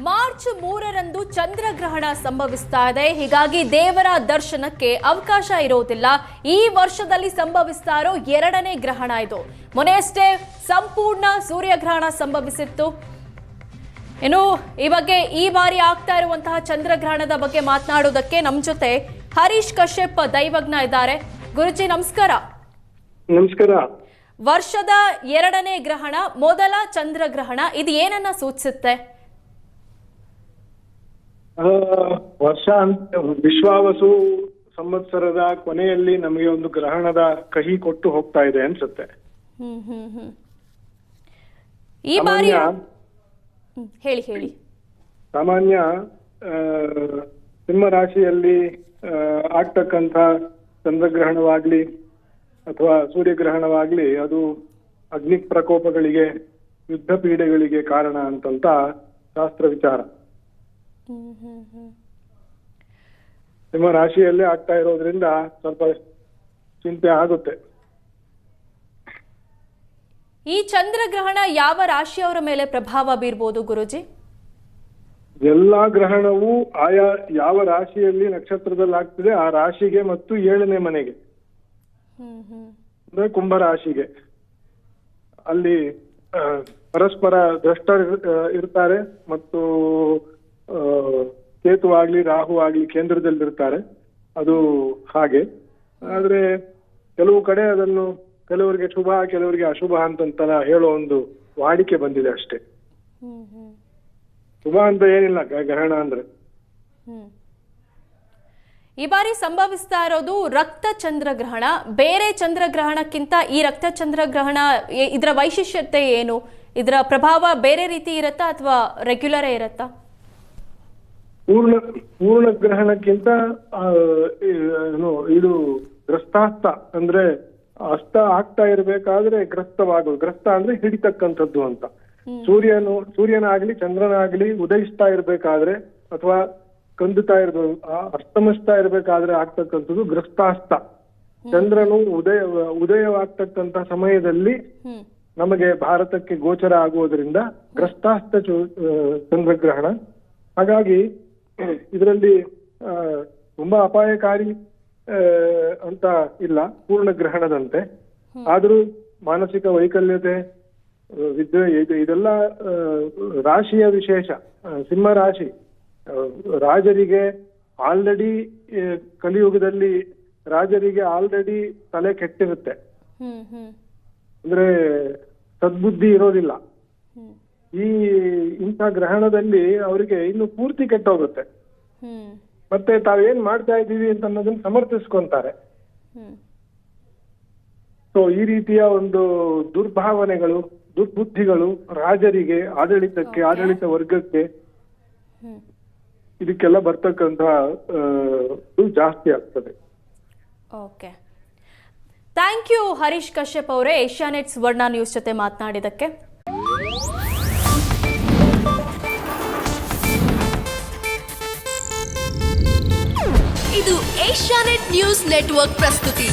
March 3ರಂದು ಚಂದ್ರಗ್ರಹಣ ಸಂಭವಿಸ್ತಾ ಇದೆ. ಹೀಗಾಗಿ ದೇವರ ದರ್ಶನಕ್ಕೆ ಅವಕಾಶ ಇರೋದಿಲ್ಲ. ಈ ವರ್ಷದಲ್ಲಿ ಸಂಭವಿಸ್ತಾ ಇರೋ ಎರಡನೇ ಗ್ರಹಣ ಇದು. ಮೊನ್ನೆಯಷ್ಟೇ ಸಂಪೂರ್ಣ ಸೂರ್ಯಗ್ರಹಣ ಸಂಭವಿಸಿತ್ತು. ಇನ್ನು ಈ ಬಗ್ಗೆ ಈ ಬಾರಿ ಆಗ್ತಾ ಇರುವಂತಹ ಚಂದ್ರಗ್ರಹಣದ ಬಗ್ಗೆ ಮಾತನಾಡೋದಕ್ಕೆ ನಮ್ಮ ಜೊತೆ ಹರೀಶ್ ಕಶ್ಯಪ್ ದೈವಜ್ಞ ಇದ್ದಾರೆ. ಗುರುಜಿ ನಮಸ್ಕಾರ. ನಮಸ್ಕಾರ. ವರ್ಷದ ಎರಡನೇ ಗ್ರಹಣ, ಮೊದಲ ಚಂದ್ರಗ್ರಹಣ, ಇದು ಏನನ್ನ ಸೂಚಿಸುತ್ತೆ? ವರ್ಷ ವಿಶ್ವಾವಸು ಸಂವತ್ಸರದ ಕೊನೆಯಲ್ಲಿ ನಮಗೆ ಒಂದು ಗ್ರಹಣದ ಕಹಿ ಕೊಟ್ಟು ಹೋಗ್ತಾ ಇದೆ ಅನ್ಸುತ್ತೆ. ಈ ಬಾರಿ ಹೇಳಿ ಹೇಳಿ. ಸಾಮಾನ್ಯ ಸಿಂಹ ರಾಶಿಯಲ್ಲಿ ಆಗ್ತಕ್ಕಂಥ ಚಂದ್ರಗ್ರಹಣವಾಗ್ಲಿ ಅಥವಾ ಸೂರ್ಯಗ್ರಹಣವಾಗ್ಲಿ ಅದು ಅಗ್ನಿ ಪ್ರಕೋಪಗಳಿಗೆ, ಯುದ್ಧ ಪೀಡೆಗಳಿಗೆ ಕಾರಣ ಅಂತಂತ ಶಾಸ್ತ್ರ ವಿಚಾರ. ಸಿಂಹ ರಾಶಿಯಲ್ಲೇ ಆಗ್ತಾ ಇರೋದ್ರಿಂದ ಸ್ವಲ್ಪ ಚಿಂತೆ ಆಗುತ್ತೆ. ಈ ಚಂದ್ರಗ್ರಹಣ ಯಾವ ರಾಶಿಯವರ ಮೇಲೆ ಪ್ರಭಾವ ಬೀರ್ಬೋದು ಗುರುಜಿ? ಎಲ್ಲಾ ಗ್ರಹಣವು ಆಯಾ ಯಾವ ರಾಶಿಯಲ್ಲಿ ನಕ್ಷತ್ರದಲ್ಲಿ ಆಗ್ತದೆ ಆ ರಾಶಿಗೆ ಮತ್ತು 7ನೇ ಮನೆಗೆ, ಅಂದ್ರೆ ಕುಂಭ ರಾಶಿಗೆ. ಅಲ್ಲಿ ಪರಸ್ಪರ ದ್ರಷ್ಟ ಇರ್ತಾರೆ ಮತ್ತು ಕೇತು ಆಗ್ಲಿ ರಾಹು ಆಗ್ಲಿ ಕೇಂದ್ರದಲ್ಲಿರ್ತಾರೆ. ಅದು ಹಾಗೆ. ಆದ್ರೆ ಕೆಲವು ಕಡೆ ಅದನ್ನು ಕೆಲವರಿಗೆ ಶುಭ ಕೆಲವರಿಗೆ ಅಶುಭ ಅಂತ ಹೇಳೋ ಒಂದು ವಾಡಿಕೆ ಬಂದಿದೆ ಅಷ್ಟೇ. ಶುಭ ಅಂತ ಏನಿಲ್ಲ ಗ್ರಹಣ ಅಂದ್ರೆ. ಈ ಬಾರಿ ಸಂಭವಿಸ್ತಾ ಇರೋದು ರಕ್ತ ಚಂದ್ರಗ್ರಹಣ. ಬೇರೆ ಚಂದ್ರಗ್ರಹಣಕ್ಕಿಂತ ಈ ರಕ್ತ ಚಂದ್ರಗ್ರಹಣ ಇದರ ವೈಶಿಷ್ಟ್ಯತೆ ಏನು? ಇದರ ಪ್ರಭಾವ ಬೇರೆ ರೀತಿ ಇರತ್ತಾ ಅಥವಾ ರೆಗ್ಯುಲರೇ ಇರತ್ತಾ? ಪೂರ್ಣ ಗ್ರಹಣಕ್ಕಿಂತ ಇದು ಗ್ರಸ್ತಾಸ್ತ ಅಂದ್ರೆ ಅಸ್ತ ಆಗ್ತಾ ಇರ್ಬೇಕಾದ್ರೆ ಗ್ರಸ್ತವಾಗೋದು. ಗ್ರಸ್ತ ಅಂದ್ರೆ ಹಿಡಿತಕ್ಕಂಥದ್ದು ಅಂತ. ಸೂರ್ಯನಾಗ್ಲಿ ಚಂದ್ರನಾಗ್ಲಿ ಉದಯಿಸ್ತಾ ಇರ್ಬೇಕಾದ್ರೆ ಅಥವಾ ಕಂದುತ್ತಾ ಇರ್ಬೇಕು, ಅಸ್ತಮಿಸ್ತಾ ಇರ್ಬೇಕಾದ್ರೆ ಆಗ್ತಕ್ಕಂಥದ್ದು ಗ್ರಸ್ತಾಸ್ತ. ಚಂದ್ರನು ಉದಯವಾಗ್ತಕ್ಕಂಥ ಸಮಯದಲ್ಲಿ ನಮಗೆ ಭಾರತಕ್ಕೆ ಗೋಚರ ಆಗುವುದರಿಂದ ಗ್ರಸ್ತಾಸ್ತ ಚಂದ್ರಗ್ರಹಣ. ಹಾಗಾಗಿ ಇದರಲ್ಲಿ ತುಂಬಾ ಅಪಾಯಕಾರಿ ಅಂತ ಇಲ್ಲ ಪೂರ್ಣ ಗ್ರಹಣದಂತೆ. ಆದರೂ ಮಾನಸಿಕ ವೈಕಲ್ಯತೆ, ಇದೆಲ್ಲ ರಾಶಿಯ ವಿಶೇಷ. ಸಿಂಹ ರಾಶಿ ರಾಜರಿಗೆ ಆಲ್ರೆಡಿ ಕಲಿಯುಗದಲ್ಲಿ ರಾಜರಿಗೆ ಆಲ್ರೆಡಿ ತಲೆ ಕೆಟ್ಟಿರುತ್ತೆ. ಅಂದ್ರೆ ಸದ್ಬುದ್ಧಿ ಇರೋದಿಲ್ಲ. ಇಂಥ ಗ್ರಹಣದಲ್ಲಿ ಅವರಿಗೆ ಇನ್ನು ಪೂರ್ತಿ ಕೆಟ್ಟೋಗುತ್ತೆ. ಮತ್ತೆ ತಾವೇನ್ ಮಾಡ್ತಾ ಇದ್ದೀವಿ ಅಂತ ಅನ್ನೋದನ್ನ ಸಮರ್ಥಿಸ್ಕೊಂತಾರೆ. ಸೊ ಈ ರೀತಿಯ ಒಂದು ದುರ್ಭಾವನೆಗಳು, ದುರ್ಬುದ್ಧಿಗಳು ರಾಜರಿಗೆ, ಆಡಳಿತಕ್ಕೆ, ಆಡಳಿತ ವರ್ಗಕ್ಕೆ ಇದಕ್ಕೆಲ್ಲ ಬರ್ತಕ್ಕಂತ ಜಾಸ್ತಿ ಆಗ್ತದೆ. Okay, thank you Harish Kashyap ಅವರೇ, ಏಷ್ಯಾನೆಟ್ ಸುವರ್ಣ ನ್ಯೂಸ್ ಜೊತೆ ಮಾತನಾಡಿದಕ್ಕೆ. ಇದು ಏಷ್ಯಾನೆಟ್ ನ್ಯೂಸ್ ನೆಟ್ವರ್ಕ್ ಪ್ರಸ್ತುತಿ.